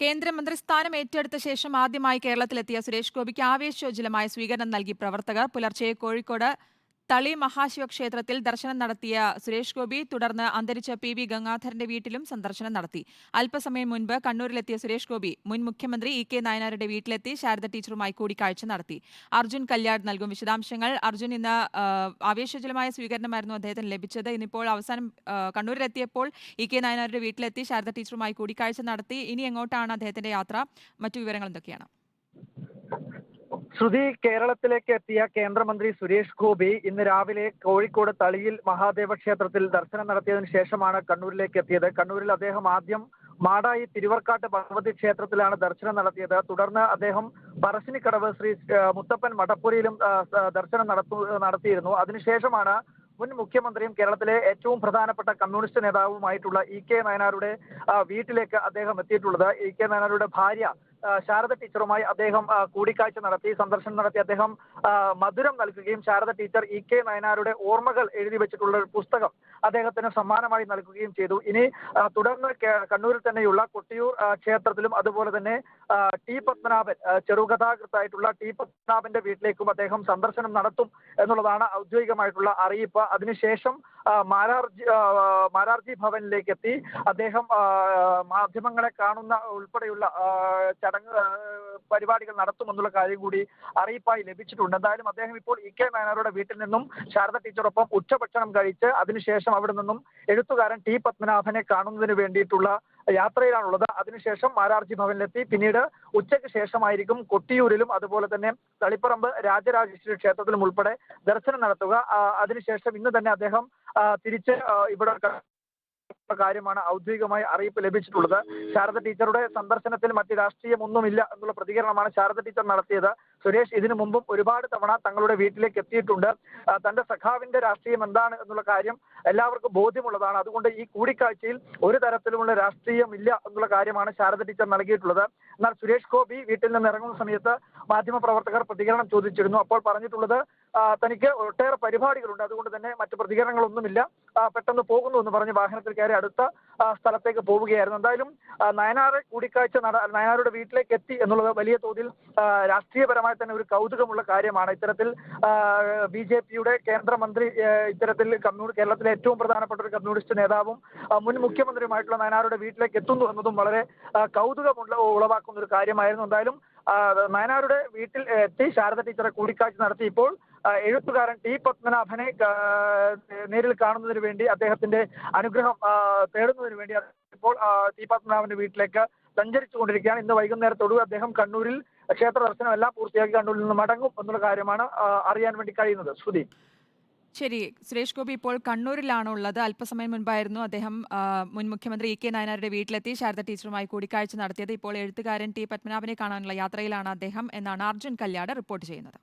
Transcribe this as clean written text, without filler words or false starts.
കേന്ദ്രമന്ത്രി സ്ഥാനം ഏറ്റെടുത്ത ശേഷം ആദ്യമായി കേരളത്തിലെത്തിയ സുരേഷ് ഗോപിക്ക് ആവേശോജ്വലമായ സ്വീകരണം നൽകി പ്രവർത്തകർ. പുലർച്ചെ കോഴിക്കോട് തളി മഹാശിവക്ഷേത്രത്തിൽ ദർശനം നടത്തിയ സുരേഷ് ഗോപി തുടർന്ന് അന്തരിച്ച പി ഗംഗാധരന്റെ വീട്ടിലും സന്ദർശനം നടത്തി. അല്പസമയം മുൻപ് കണ്ണൂരിലെത്തിയ സുരേഷ് ഗോപി മുൻ മുഖ്യമന്ത്രി ഇ.കെ. നായനാരുടെ വീട്ടിലെത്തി ശാരദ ടീച്ചറുമായി കൂടിക്കാഴ്ച നടത്തി. അർജുൻ കല്യാട് നൽകും വിശദാംശങ്ങൾ. അർജുൻ, ഇന്ന് ആവേശോജ്വലമായ സ്വീകരണമായിരുന്നു അദ്ദേഹത്തിന് ലഭിച്ചത്. ഇന്നിപ്പോൾ അവസാനം കണ്ണൂരിലെത്തിയപ്പോൾ ഇ.കെ. നായനാരുടെ വീട്ടിലെത്തി ശാരദ ടീച്ചറുമായി കൂടിക്കാഴ്ച നടത്തി. ഇനി എങ്ങോട്ടാണ് അദ്ദേഹത്തിന്റെ യാത്ര? മറ്റു വിവരങ്ങൾ എന്തൊക്കെയാണ്? ശ്രുതി, കേരളത്തിലേക്ക് എത്തിയ കേന്ദ്രമന്ത്രി സുരേഷ് ഗോപി ഇന്ന് രാവിലെ കോഴിക്കോട് തളിയിൽ മഹാദേവ ക്ഷേത്രത്തിൽ ദർശനം നടത്തിയതിനു ശേഷമാണ് കണ്ണൂരിലേക്ക് എത്തിയത്. കണ്ണൂരിൽ അദ്ദേഹം ആദ്യം മാടായി തിരുവർക്കാട്ട് ഭഗവതി ക്ഷേത്രത്തിലാണ് ദർശനം നടത്തിയത്. തുടർന്ന് അദ്ദേഹം പറശ്ശിനിക്കടവ് ശ്രീ മുത്തപ്പൻ മടപ്പുരയിലും ദർശനം നടത്തിയിരുന്നു. അതിനുശേഷമാണ് മുൻ മുഖ്യമന്ത്രിയും കേരളത്തിലെ ഏറ്റവും പ്രധാനപ്പെട്ട കമ്മ്യൂണിസ്റ്റ് നേതാവുമായിട്ടുള്ള ഇ.കെ. നായനാരുടെ വീട്ടിലേക്ക് അദ്ദേഹം എത്തിയിട്ടുള്ളത്. ഇ.കെ. നായനാരുടെ ഭാര്യ ശാരദ ടീച്ചറുമായി അദ്ദേഹം കൂടിക്കാഴ്ച നടത്തി, സന്ദർശനം നടത്തി. അദ്ദേഹം മധുരം നൽകുകയും ശാരദ ടീച്ചർ ഇ.കെ. നായനാരുടെ ഓർമ്മകൾ എഴുതി വെച്ചിട്ടുള്ള ഒരു പുസ്തകം അദ്ദേഹത്തിന് സമ്മാനമായി നൽകുകയും ചെയ്തു. ഇനി തുടർന്ന് കണ്ണൂരിൽ തന്നെയുള്ള കൊട്ടിയൂർ ക്ഷേത്രത്തിലും അതുപോലെ തന്നെ ടി പത്മനാഭൻ, ചെറുകഥാകൃത്തായിട്ടുള്ള ടി പത്മനാഭന്റെ വീട്ടിലേക്കും അദ്ദേഹം സന്ദർശനം നടത്തും എന്നുള്ളതാണ് ഔദ്യോഗികമായിട്ടുള്ള അറിയിപ്പ്. അതിനുശേഷം മാരാർജി ഭവനിലേക്ക് എത്തി അദ്ദേഹം മാധ്യമങ്ങളെ കാണുന്ന ഉൾപ്പെടെയുള്ള ചടങ്ങ് പരിപാടികൾ നടത്തുമെന്നുള്ള കാര്യം കൂടി അറിയിപ്പായി ലഭിച്ചിട്ടുണ്ട്. എന്തായാലും അദ്ദേഹം ഇപ്പോൾ ഇ.കെ. നായനാരുടെ വീട്ടിൽ നിന്നും ശാരദ ടീച്ചറൊപ്പം ഉച്ചഭക്ഷണം കഴിച്ച് അതിനുശേഷം അവിടെ നിന്നും എഴുത്തുകാരൻ ടി പത്മനാഭനെ കാണുന്നതിന് വേണ്ടിയിട്ടുള്ള യാത്രയിലാണുള്ളത്. അതിനുശേഷം മാരാർജി ഭവനിലെത്തി പിന്നീട് ഉച്ചയ്ക്ക് ശേഷമായിരിക്കും കൊട്ടിയൂരിലും അതുപോലെ തന്നെ തളിപ്പറമ്പ് രാജരാജേശ്വരി ക്ഷേത്രത്തിലും ഉൾപ്പെടെ ദർശനം നടത്തുക. അതിനുശേഷം ഇന്ന് തന്നെ അദ്ദേഹം തിരിച്ച് ഇവിടെ കാര്യമാണ് ഔദ്യോഗികമായി അറിയിപ്പ് ലഭിച്ചിട്ടുള്ളത്. ശാരദ ടീച്ചറുടെ സന്ദർശനത്തിൽ മറ്റ് രാഷ്ട്രീയമൊന്നുമില്ല എന്നുള്ള പ്രതികരണമാണ് ശാരദ ടീച്ചർ നടത്തിയത്. സുരേഷ് ഇതിനു മുമ്പും ഒരുപാട് തവണ തങ്ങളുടെ വീട്ടിലേക്ക് എത്തിയിട്ടുണ്ട്. തന്റെ സഖാവിന്റെ രാഷ്ട്രീയം എന്താണ് എന്നുള്ള കാര്യം എല്ലാവർക്കും ബോധ്യമുള്ളതാണ്. അതുകൊണ്ട് ഈ കൂടിക്കാഴ്ചയിൽ ഒരു തരത്തിലുമുള്ള രാഷ്ട്രീയമില്ല എന്നുള്ള കാര്യമാണ് ശാരദ ടീച്ചർ നൽകിയിട്ടുള്ളത്. എന്നാൽ സുരേഷ് ഗോപി വീട്ടിൽ നിന്ന് ഇറങ്ങുന്ന സമയത്ത് മാധ്യമപ്രവർത്തകർ പ്രതികരണം ചോദിച്ചിരുന്നു. അപ്പോൾ പറഞ്ഞിട്ടുള്ളത് തനിക്ക് ഒട്ടേറെ പരിപാടികളുണ്ട്, അതുകൊണ്ട് തന്നെ മറ്റു പ്രതികരണങ്ങളൊന്നുമില്ല, പെട്ടെന്ന് പോകുന്നു എന്ന് പറഞ്ഞ് വാഹനത്തിൽ കയറി അടുത്ത സ്ഥലത്തേക്ക് പോവുകയായിരുന്നു. എന്തായാലും നയനാരുടെ വീട്ടിലേക്ക് എത്തി എന്നുള്ളത് വലിയ തോതിൽ രാഷ്ട്രീയപരമായി തന്നെ ഒരു കൗതുകമുള്ള കാര്യമാണ്. ഇത്തരത്തിൽ ബി.ജെ.പിയുടെ കേന്ദ്രമന്ത്രി ഇത്തരത്തിൽ കേരളത്തിലെ ഏറ്റവും പ്രധാനപ്പെട്ട ഒരു കമ്മ്യൂണിസ്റ്റ് നേതാവും മുൻ മുഖ്യമന്ത്രിയുമായിട്ടുള്ള നയനാരുടെ വീട്ടിലേക്ക് എത്തുന്നു എന്നതും വളരെ ഉളവാക്കുന്ന ഒരു കാര്യമായിരുന്നു. എന്തായാലും നയനാരുടെ വീട്ടിൽ എത്തി ശാരദ ടീച്ചറെ കൂടിക്കാഴ്ച നടത്തി ഇപ്പോൾ എഴുത്തുകാരൻ ടി പത്മനാഭനെ നേരിൽ കാണുന്നതിന് വേണ്ടി അദ്ദേഹത്തിന്റെ അനുഗ്രഹം തേടുന്നതിന് വേണ്ടി ഇപ്പോൾ ടി പത്മനാഭന്റെ വീട്ടിലേക്ക് സഞ്ചരിച്ചുകൊണ്ടിരിക്കുകയാണ്. ഇന്ന് വൈകുന്നേരത്തോടു അദ്ദേഹം കണ്ണൂരിൽ ക്ഷേത്ര ദർശനം എല്ലാം പൂർത്തിയാക്കി കണ്ണൂരിൽ നിന്ന് മടങ്ങും എന്നുള്ള കാര്യമാണ് അറിയാൻ വേണ്ടി കഴിയുന്നത്. ശ്രുതി. ശരി, സുരേഷ് ഗോപി ഇപ്പോൾ കണ്ണൂരിലാണ് ഉള്ളത്. അല്പസമയം മുൻപായിരുന്നു അദ്ദേഹം മുൻ മുഖ്യമന്ത്രി ഇ.കെ. നായനാരുടെ വീട്ടിലെത്തി ശാരദ ടീച്ചറുമായി കൂടിക്കാഴ്ച നടത്തിയത്. ഇപ്പോൾ എഴുത്തുകാരൻ ടി പത്മനാഭനെ കാണാനുള്ള യാത്രയിലാണ് അദ്ദേഹം എന്നാണ് അർജുൻ കല്യാട് റിപ്പോർട്ട് ചെയ്യുന്നത്.